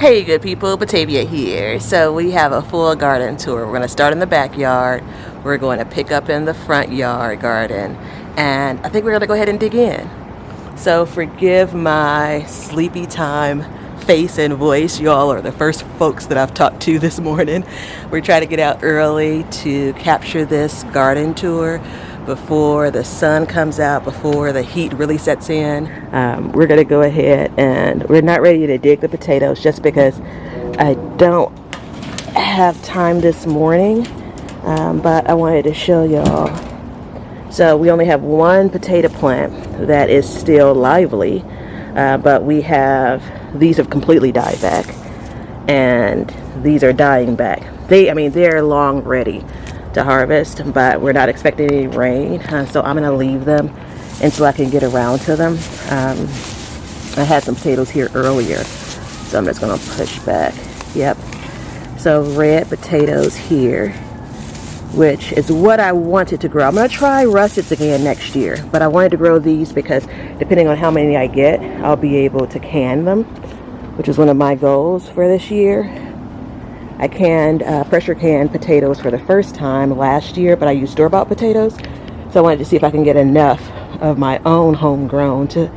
Hey good people, Batavia here. So we have a full garden tour. We're going to start in the backyard. We're going to pick up in the front yard garden. And I think we're going to go ahead and dig in. So forgive my sleepy time face and voice. Y'all are the first folks that I've talked to this morning. We're trying to get out early to capture this garden tour before the sun comes out, before the heat really sets in. We're going to go ahead, and we're not ready to dig the potatoes just because I don't have time this morning, but I wanted to show y'all. So we only have one potato plant that is still lively, but we have, these have completely died back, and these are dying back. They're long ready to harvest, but we're not expecting any rain, so I'm going to leave them until I can get around to them. I had some potatoes here earlier, so I'm just going to push back. Yep. So red potatoes here, which is what I wanted to grow. I'm going to try russets again next year, but I wanted to grow these because depending on how many I get, I'll be able to can them, which is one of my goals for this year. I pressure canned potatoes for the first time last year, but I used store-bought potatoes, so I wanted to see if I can get enough of my own homegrown to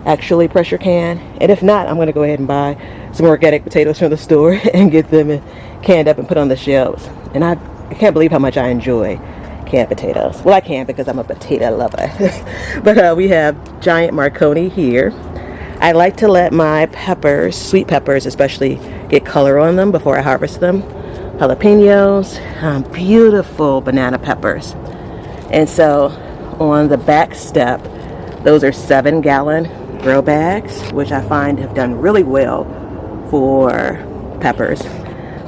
actually pressure can. And if not, I'm going to go ahead and buy some organic potatoes from the store and get them canned up and put on the shelves. And I can't believe how much I enjoy canned potatoes. Well, I can because I'm a potato lover. But we have giant Marconi here. I like to let my peppers, sweet peppers especially, get color on them before I harvest them. Jalapenos, beautiful banana peppers. And so on the back step, those are 7-gallon grow bags, which I find have done really well for peppers.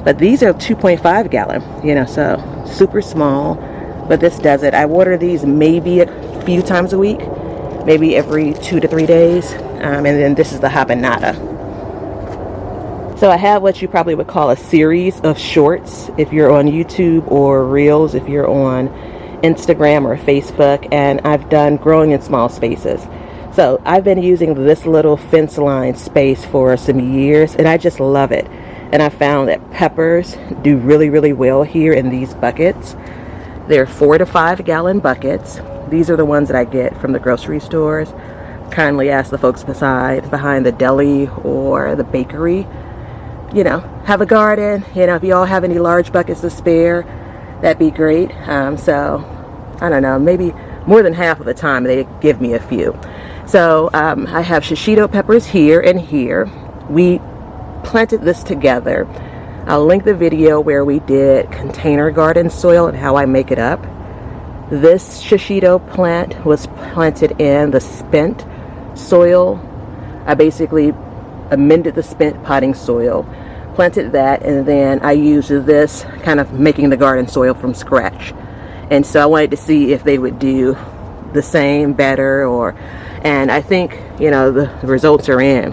But these are 2.5 gallon, so super small, but this does it. I water these maybe a few times a week, maybe every 2 to 3 days. And then this is the habanada. So I have what you probably would call a series of shorts if you're on YouTube, or reels if you're on Instagram or Facebook, and I've done growing in small spaces. So I've been using this little fence line space for some years, and I just love it. And I found that peppers do really, really well here in these buckets. They're 4 to 5 gallon buckets. These are the ones that I get from the grocery stores. Kindly ask the folks behind the deli or the bakery, have a garden, if you all have any large buckets to spare, that'd be great. So I don't know, maybe more than half of the time they give me a few. So I have shishito peppers here and here. We planted this together. I'll link the video where we did container garden soil and how I make it up. This shishito plant was planted in the spent soil. I basically amended the spent potting soil, planted that, and then I used this kind of making the garden soil from scratch. And so I wanted to see if they would do the same, better, and I think the results are in.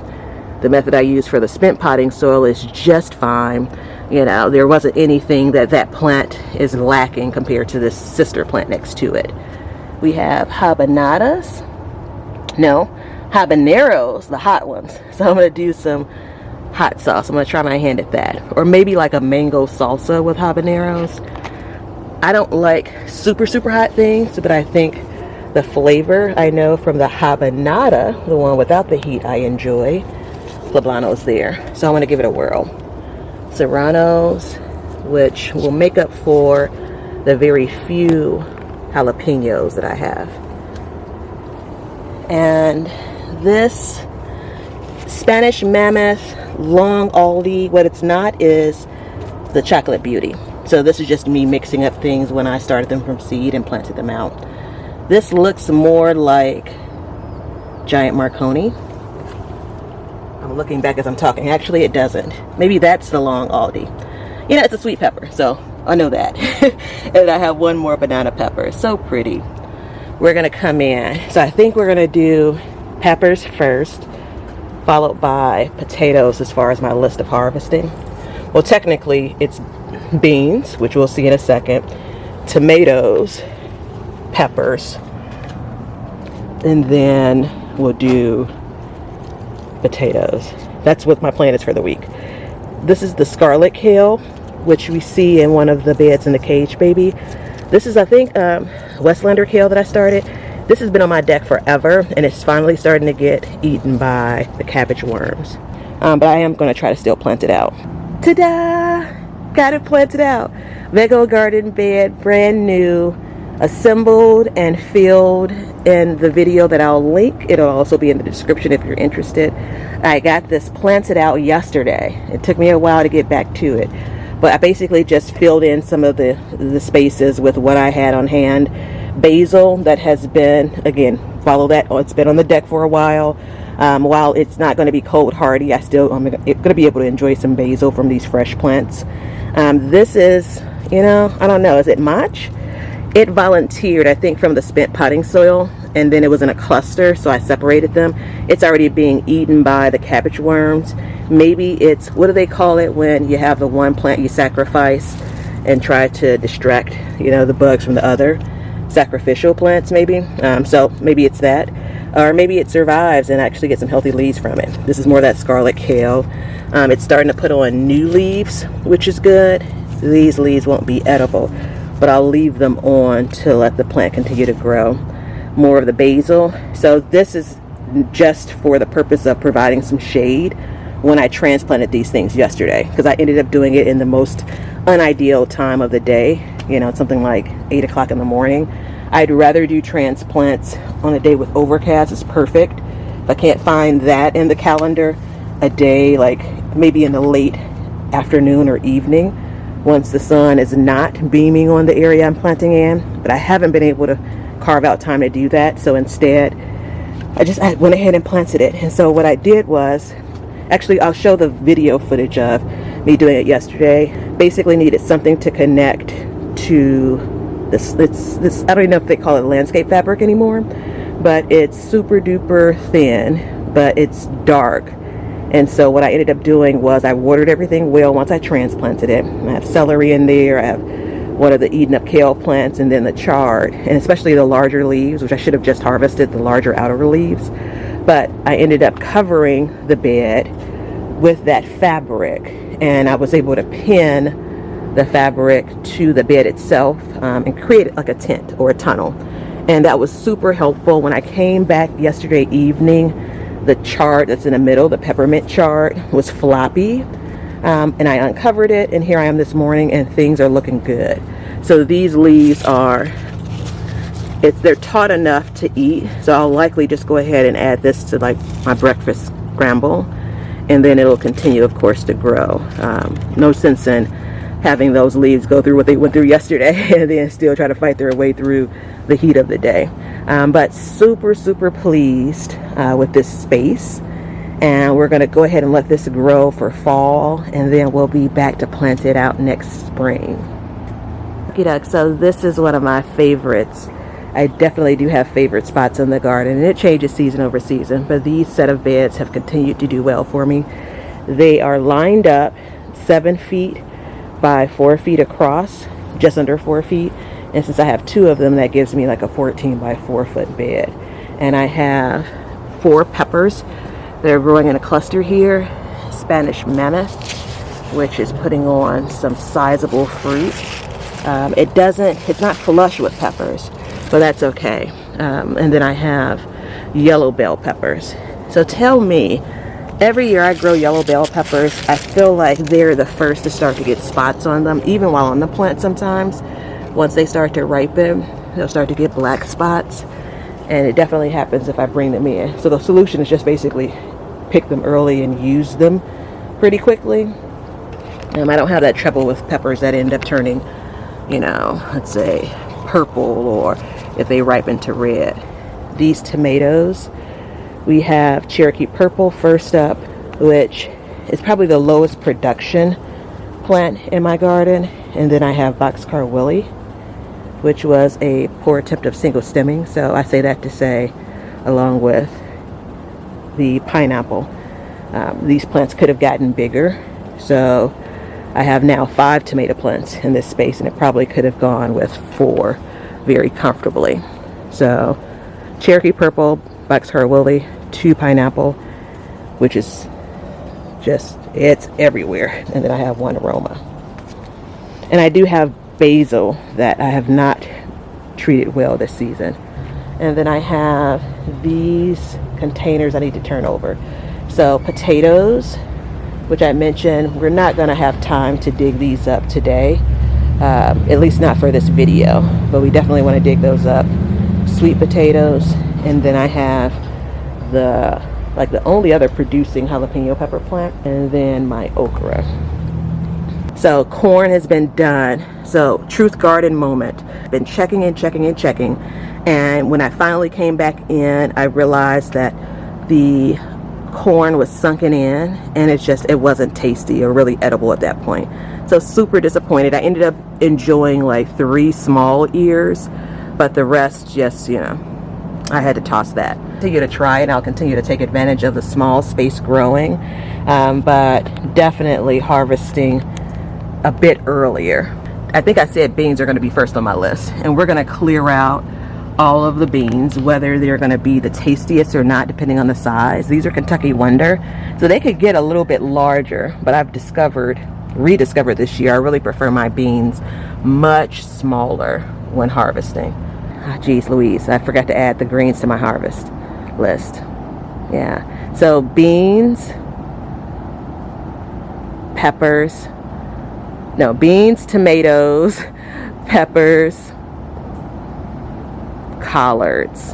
The method I used for the spent potting soil is just fine. There wasn't anything that plant is lacking compared to this sister plant next to it. We have habaneros, the hot ones. So I'm going to do some hot sauce. I'm going to try my hand at that. Or maybe like a mango salsa with habaneros. I don't like super, super hot things, but I think the flavor I know from the habanada, the one without the heat, I enjoy. Poblanos there. So I'm going to give it a whirl. Serranos, which will make up for the very few jalapenos that I have. And this Spanish Mammoth Long Aldi, what it's not is the Chocolate Beauty. So this is just me mixing up things when I started them from seed and planted them out. This looks more like giant Marconi. I'm looking back as I'm talking. Actually, it doesn't. Maybe that's the Long Aldi. It's a sweet pepper, so I know that. And I have one more banana pepper. So pretty. We're going to come in. So I think we're going to do peppers first, followed by potatoes as far as my list of harvesting. Well, technically, it's beans, which we'll see in a second, tomatoes, peppers, and then we'll do potatoes. That's what my plan is for the week. This is the scarlet kale, which we see in one of the beds in the cage baby. This is, I think, Westlander kale that I started. This has been on my deck forever, and it's finally starting to get eaten by the cabbage worms. But I am going to try to still plant it out. Ta-da! Got it planted out. Vego garden bed, brand new, assembled and filled in the video that I'll link. It'll also be in the description if you're interested. I got this planted out yesterday. It took me a while to get back to it, but I basically just filled in some of the spaces with what I had on hand. Basil that has been, again, follow that, it's been on the deck for a while. While it's not going to be cold hardy, I'm going to be able to enjoy some basil from these fresh plants. This is, you know, I don't know, is it match? It volunteered, I think, from the spent potting soil, and then it was in a cluster, so I separated them. It's already being eaten by the cabbage worms. Maybe it's, what do they call it when you have the one plant you sacrifice and try to distract, you know, the bugs from the other? Sacrificial plants, maybe. So maybe it's that, or maybe it survives and actually get some healthy leaves from it. This is more of that scarlet kale. It's starting to put on new leaves, which is good. These leaves won't be edible, but I'll leave them on to let the plant continue to grow. More of the basil. So this is just for the purpose of providing some shade when I transplanted these things yesterday, because I ended up doing it in the most unideal time of the day, you know, something like 8 o'clock in the morning. I'd rather do transplants on a day with overcast. It's perfect. If I can't find that in the calendar, a day like maybe in the late afternoon or evening, once the sun is not beaming on the area I'm planting in. But I haven't been able to carve out time to do that, so instead I went ahead and planted it. And so what I did was, actually I'll show the video footage of me doing it yesterday. Basically needed something to connect to this I don't even know if they call it landscape fabric anymore, but it's super duper thin, but it's dark. And so what I ended up doing was I watered everything well once I transplanted it. I have celery in there, I have one of the eaten up kale plants, and then the chard, and especially the larger leaves, which I should have just harvested the larger outer leaves. But I ended up covering the bed with that fabric, and I was able to pin the fabric to the bed itself and create like a tent or a tunnel. And that was super helpful. When I came back yesterday evening, the chard that's in the middle, the peppermint chard, was floppy, and I uncovered it, and here I am this morning, and things are looking good. So these leaves are, they're taut enough to eat, so I'll likely just go ahead and add this to like my breakfast scramble, and then it'll continue, of course, to grow. No sense in having those leaves go through what they went through yesterday and then still try to fight their way through the heat of the day. But super pleased with this space, and we're going to go ahead and let this grow for fall, and then we'll be back to plant it out next spring. So this is one of my favorites. I definitely do have favorite spots in the garden, and it changes season over season, but these set of beds have continued to do well for me. They are lined up 7 feet by 4 feet across, just under 4 feet, and since I have 2 of them, that gives me like a 14 by 4 foot bed. And I have 4 peppers. They're growing in a cluster here. Spanish mammoth, which is putting on some sizable fruit. It's not flush with peppers, but that's okay. And then I have yellow bell peppers. So tell me, every year I grow yellow bell peppers, I feel like they're the first to start to get spots on them, even while on the plant sometimes. Once they start to ripen, they'll start to get black spots, and it definitely happens if I bring them in. So the solution is just basically pick them early and use them pretty quickly. I don't have that trouble with peppers that end up turning, you know, let's say purple, or if they ripen to red. These tomatoes, we have Cherokee purple first up, which is probably the lowest production plant in my garden. And then I have Boxcar Willie, which was a poor attempt of single stemming. So I say that to say, along with the pineapple, these plants could have gotten bigger. So I have now 5 tomato plants in this space, and it probably could have gone with 4 very comfortably. So Cherokee purple, Boxcar Willie, 2 pineapple, which is just It's everywhere. And then I have one aroma. And I do have basil that I have not treated well this season. And then I have these containers I need to turn over. So potatoes, which I mentioned, we're not going to have time to dig these up today, at least not for this video, but we definitely want to dig those up. Sweet potatoes, and then I have the only other producing jalapeno pepper plant, and then my okra. So corn has been done. So Truth Garden moment. Been checking and checking and checking, and when I finally came back in, I realized that the corn was sunken in, and it wasn't tasty or really edible at that point. So super disappointed. I ended up enjoying like 3 small ears, but the rest just, you know, I had to toss that. Continue to try it. I'll continue to take advantage of the small space growing, but definitely harvesting a bit earlier. I think I said beans are going to be first on my list, and we're going to clear out all of the beans, whether they're going to be the tastiest or not, depending on the size. These are Kentucky Wonder, so they could get a little bit larger, but I've rediscovered this year, I really prefer my beans much smaller when harvesting. Ah, geez Louise, I forgot to add the greens to my harvest list. Yeah, so beans, tomatoes, peppers, collards,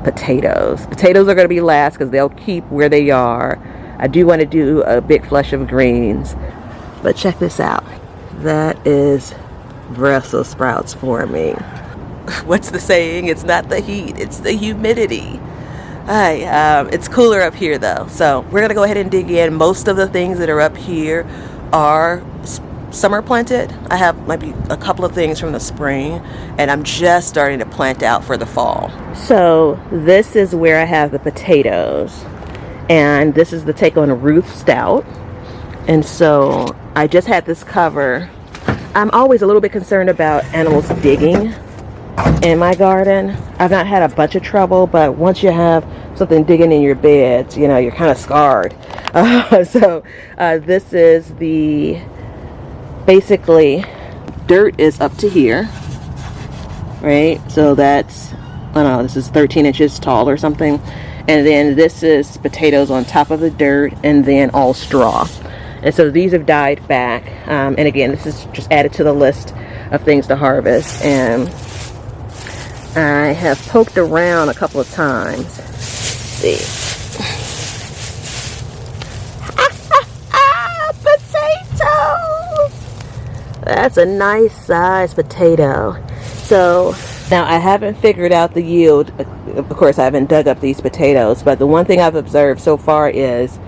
potatoes. Potatoes are going to be last because they'll keep where they are. I do want to do a big flush of greens, but check this out. That is Brussels sprouts for me. What's the saying? It's not the heat, it's the humidity. It's cooler up here though, so we're going to go ahead and dig in. Most of the things that are up here are summer planted. I have maybe a couple of things from the spring, and I'm just starting to plant out for the fall. So this is where I have the potatoes, and this is the take on a Ruth Stout. And so I just had this cover. I'm always a little bit concerned about animals digging in my garden. I've not had a bunch of trouble, but once you have something digging in your beds, you know, you're kind of scarred. This is the, basically, dirt is up to here, right? So that's, I don't know, this is 13 inches tall or something. And then this is potatoes on top of the dirt, and then all straw. And so these have died back. And again, this is just added to the list of things to harvest. And I have poked around a couple of times. Let's see. That's a nice size potato. So now I haven't figured out the yield. Of course, I haven't dug up these potatoes, but the one thing I've observed so far is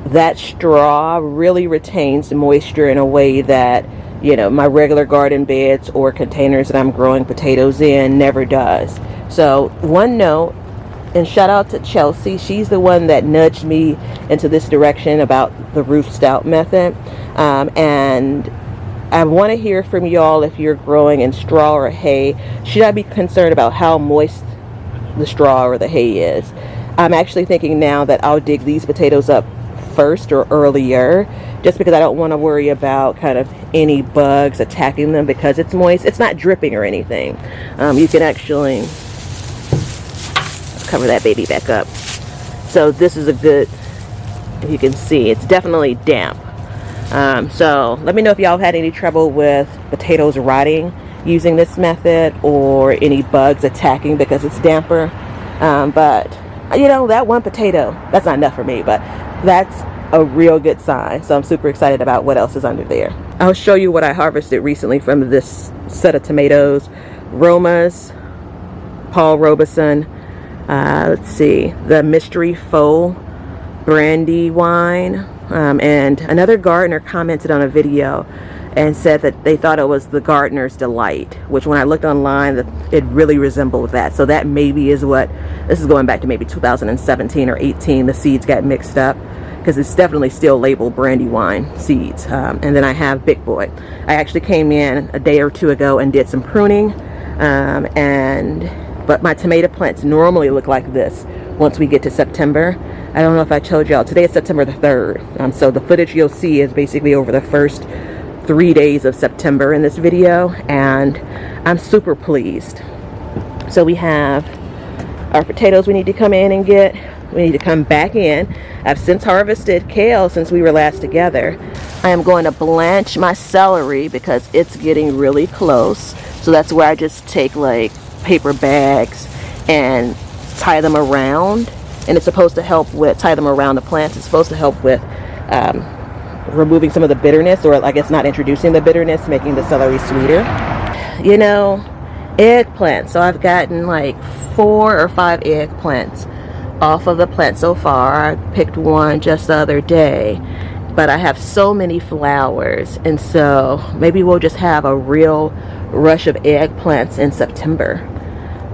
that straw really retains moisture in a way that, you know, my regular garden beds or containers that I'm growing potatoes in never does. So one note, and shout out to Chelsea. She's the one that nudged me into this direction about the Ruth Stout method. And I want to hear from y'all if you're growing in straw or hay. Should I be concerned about how moist the straw or the hay is? I'm actually thinking now that I'll dig these potatoes up first or earlier, just because I don't want to worry about kind of any bugs attacking them because it's moist. It's not dripping or anything. You can actually, let's cover that baby back up. So this is a good, if you can see, it's definitely damp. So let me know if y'all had any trouble with potatoes rotting using this method, or any bugs attacking because it's damper. But you know, that one potato, that's not enough for me, but that's a real good sign. So I'm super excited about what else is under there. I'll show you what I harvested recently from this set of tomatoes. Roma's, Paul Robeson, let's see, the Mystery Faux Brandy Wine. And another gardener commented on a video and said that they thought it was the Gardener's Delight, which when I looked online, it really resembled that. So that maybe is what, this is going back to maybe 2017 or 18, the seeds got mixed up, because it's definitely still labeled brandy wine seeds. And then I have Big Boy. I actually came in a day or two ago and did some pruning, but my tomato plants normally look like this once we get to September. I don't know if I told y'all, today is September the 3rd. So the footage you'll see is basically over the first 3 days of September in this video, and I'm super pleased. So we have our potatoes we need to come in and get. We need to come back in. I've since harvested kale since we were last together. I am going to blanch my celery because it's getting really close. So that's where I just take like paper bags and tie them around. And it's supposed to help with, tie them around the plants. It's supposed to help with removing some of the bitterness, or I guess not introducing the bitterness, making the celery sweeter. You know, eggplant. So I've gotten like 4 or 5 eggplants off of the plant so far. I picked one just the other day, but I have so many flowers, and so maybe we'll just have a real rush of eggplants in September.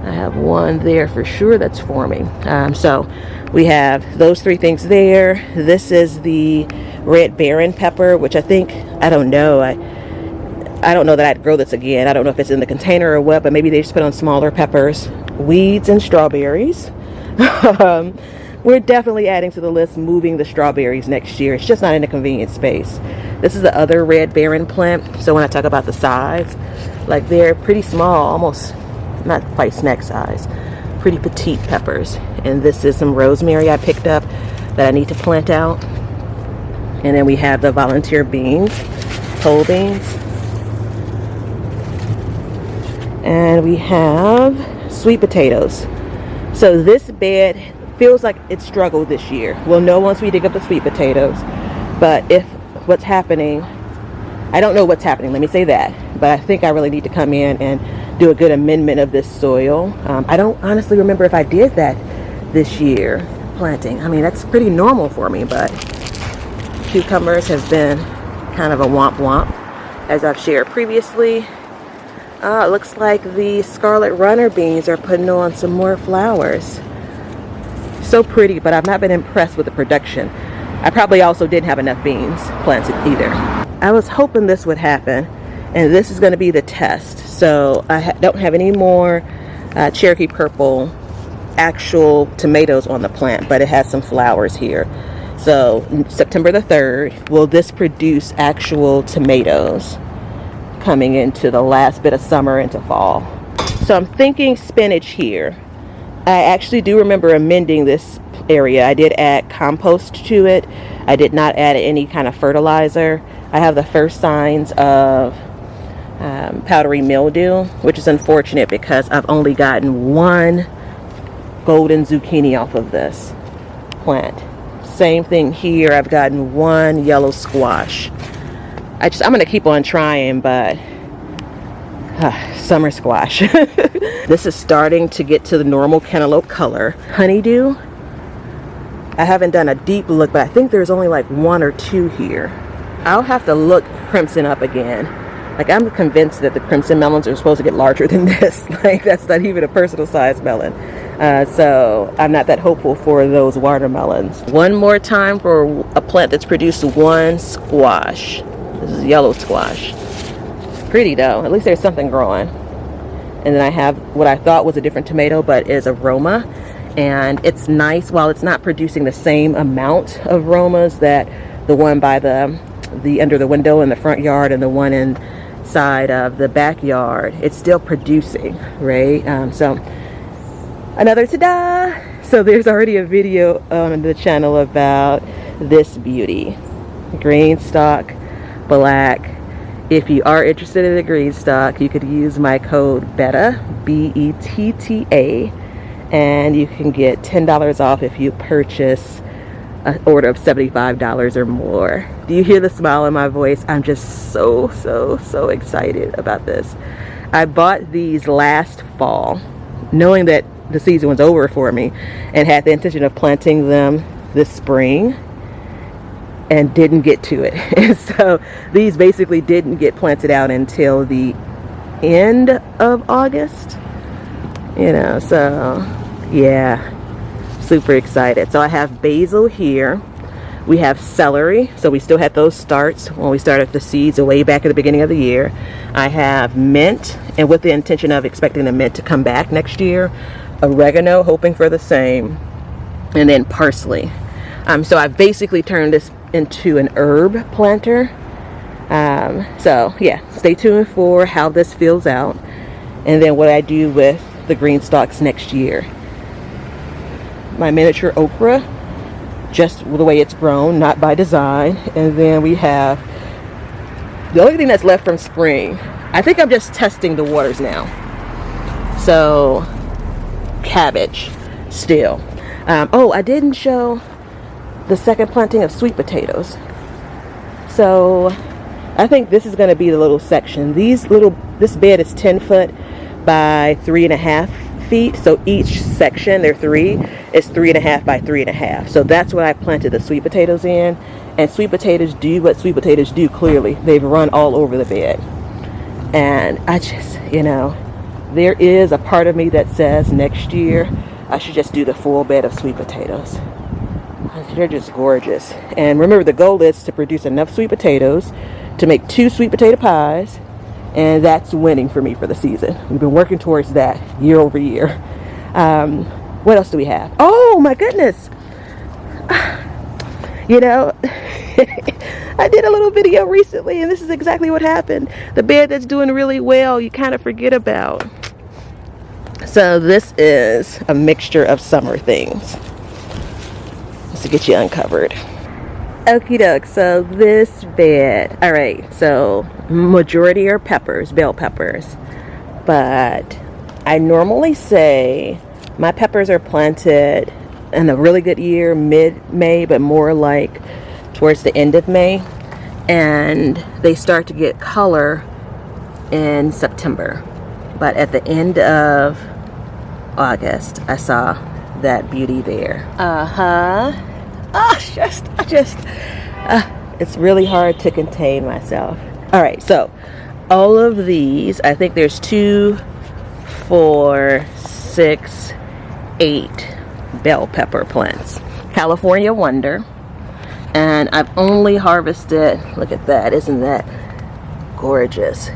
I have one there for sure that's forming. So we have those 3 things there. This is the red Baron pepper, which I think, I don't know, I don't know that I'd grow this again. I don't know if it's in the container or what, but maybe they just put on smaller peppers. Weeds and strawberries. We're definitely adding to the list, moving the strawberries next year. It's just not in a convenient space. This is the other red Baron plant. So when I talk about the size, like they're pretty small, almost not quite snack size, pretty petite peppers. And this is some rosemary I picked up that I need to plant out. And then we have the volunteer beans, whole beans. And we have sweet potatoes. So this bed feels like it struggled this year. We'll know once we dig up the sweet potatoes. But if what's happening, I don't know what's happening, let me say that. But I think I really need to come in and do a good amendment of this soil. I don't honestly remember if I did that this year, planting. I mean, that's pretty normal for me, but cucumbers have been kind of a womp womp, as I've shared previously. It looks like the scarlet runner beans are putting on some more flowers. So pretty, but I've not been impressed with the production. I probably also didn't have enough beans planted either. I was hoping this would happen, and this is going to be the test. So I don't have any more Cherokee purple actual tomatoes on the plant, but it has some flowers here. So September the 3rd, will this produce actual tomatoes coming into the last bit of summer into fall? So I'm thinking spinach here. I actually do remember amending this area. I did add compost to it. I did not add any kind of fertilizer. I have the first signs of powdery mildew, which is unfortunate because I've only gotten 1 golden zucchini off of this plant. Same thing here. I've gotten 1 yellow squash. I'm going to keep on trying, but summer squash. This is starting to get to the normal cantaloupe color. Honeydew, I haven't done a deep look, but I think there's only like 1 or 2 here. I'll have to look crimson up again. Like, I'm convinced that the crimson melons are supposed to get larger than this. Like, that's not even a personal size melon. So I'm not that hopeful for those watermelons. One more time for a plant that's produced 1 squash. This is yellow squash. Pretty though, at least there's something growing. And then I have what I thought was a different tomato, but is aroma. And it's nice, while it's not producing the same amount of aromas that the one by the under the window in the front yard and the one inside of the backyard, it's still producing, right? So another ta-da! So there's already a video on the channel about this beauty. GreenStalk Black. If you are interested in the GreenStalk, you could use my code BETTA, B-E-T-T-A, and you can get $10 off if you purchase an order of $75 or more. Do you hear the smile in my voice? I'm just so excited about this. I bought these last fall, knowing that the season was over for me, and had the intention of planting them this spring, and didn't get to it. And so these basically didn't get planted out until the end of August, you know. So yeah, super excited. So I have basil here. We have celery, so we still had those starts when we started the seeds way back at the beginning of the year. I have mint, and with the intention of expecting the mint to come back next year. Oregano, hoping for the same. And then parsley. So I've basically turned this into an herb planter. So yeah, stay tuned for how this fills out and then what I do with the GreenStalks next year. My miniature okra, just the way it's grown, not by design. And then we have the only thing that's left from spring. I think I'm just testing the waters now. So cabbage still. Oh, I didn't show the second planting of sweet potatoes. So I think this is going to be the little section. This bed is 10 foot by 3.5 feet. So each section, there are 3, is 3.5 by 3.5. So that's what I planted the sweet potatoes in. And sweet potatoes do what sweet potatoes do, clearly. They've run all over the bed. And I just, there is a part of me that says next year I should just do the full bed of sweet potatoes. They're just gorgeous. And remember, the goal is to produce enough sweet potatoes to make 2 sweet potato pies, and that's winning for me for the season. We've been working towards that year over year. What else do we have? Oh my goodness. I did a little video recently, and this is exactly what happened. The bed that's doing really well, you kind of forget about. So this is a mixture of summer things. Just to get you uncovered. Okie doke, so this bed, all right, so majority are peppers, bell peppers. But I normally say my peppers are planted in a really good year, mid-May, but more like towards the end of May. And they start to get color in September. But at the end of August, I saw that beauty there. It's really hard to contain myself. All right, so all of these, I think there's 2, 4, 6, 8 bell pepper plants. California Wonder. And I've only harvested, look at that, isn't that gorgeous?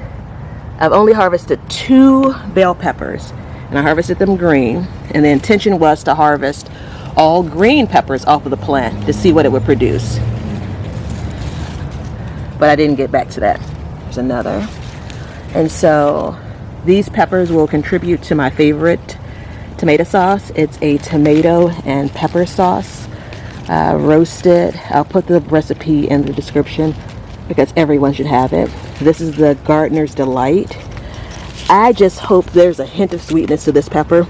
I've only harvested 2 bell peppers, and I harvested them green. And the intention was to harvest all green peppers off of the plant to see what it would produce. But I didn't get back to that. There's another. And so these peppers will contribute to my favorite tomato sauce. It's a tomato and pepper sauce, roasted. I'll put the recipe in the description because everyone should have it. This is the Gardener's Delight. I just hope there's a hint of sweetness to this pepper,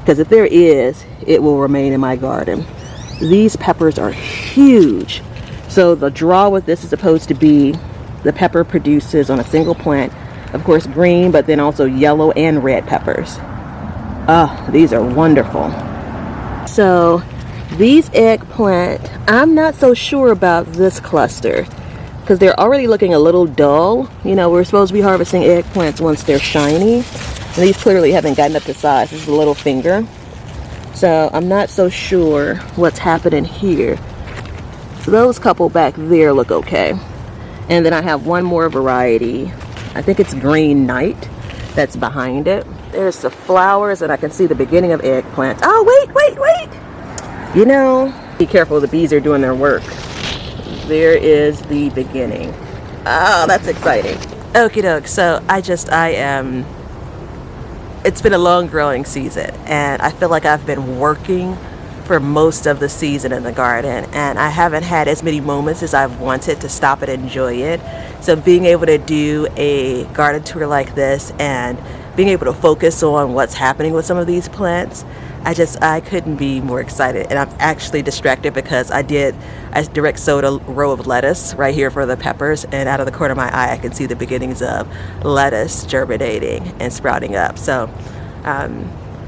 because if there is, it will remain in my garden. These peppers are huge. So the draw with this is supposed to be the pepper produces on a single plant, of course green, but then also yellow and red peppers. Oh, these are wonderful. So these eggplant, I'm not so sure about this cluster because they're already looking a little dull. We're supposed to be harvesting eggplants once they're shiny. And these clearly haven't gotten up to size. This is a little finger. So I'm not so sure what's happening here. Those couple back there look okay. And then I have one more variety. I think it's Green Night that's behind it. There's the flowers, and I can see the beginning of eggplants. Oh, wait. Be careful, the bees are doing their work. There is the beginning. Oh, that's exciting. Okie doke, so it's been a long growing season, and I feel like I've been working for most of the season in the garden, and I haven't had as many moments as I've wanted to stop and enjoy it. So being able to do a garden tour like this and being able to focus on what's happening with some of these plants, I couldn't be more excited. And I'm actually distracted because I direct sowed a row of lettuce right here for the peppers, and out of the corner of my eye I can see the beginnings of lettuce germinating and sprouting up. So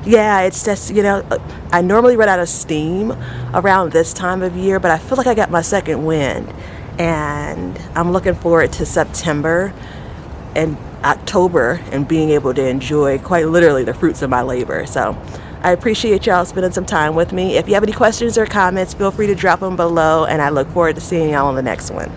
yeah, it's just, I normally run out of steam around this time of year, but I feel like I got my second wind, and I'm looking forward to September and October and being able to enjoy quite literally the fruits of my labor. So I appreciate y'all spending some time with me. If you have any questions or comments, feel free to drop them below, and I look forward to seeing y'all on the next one.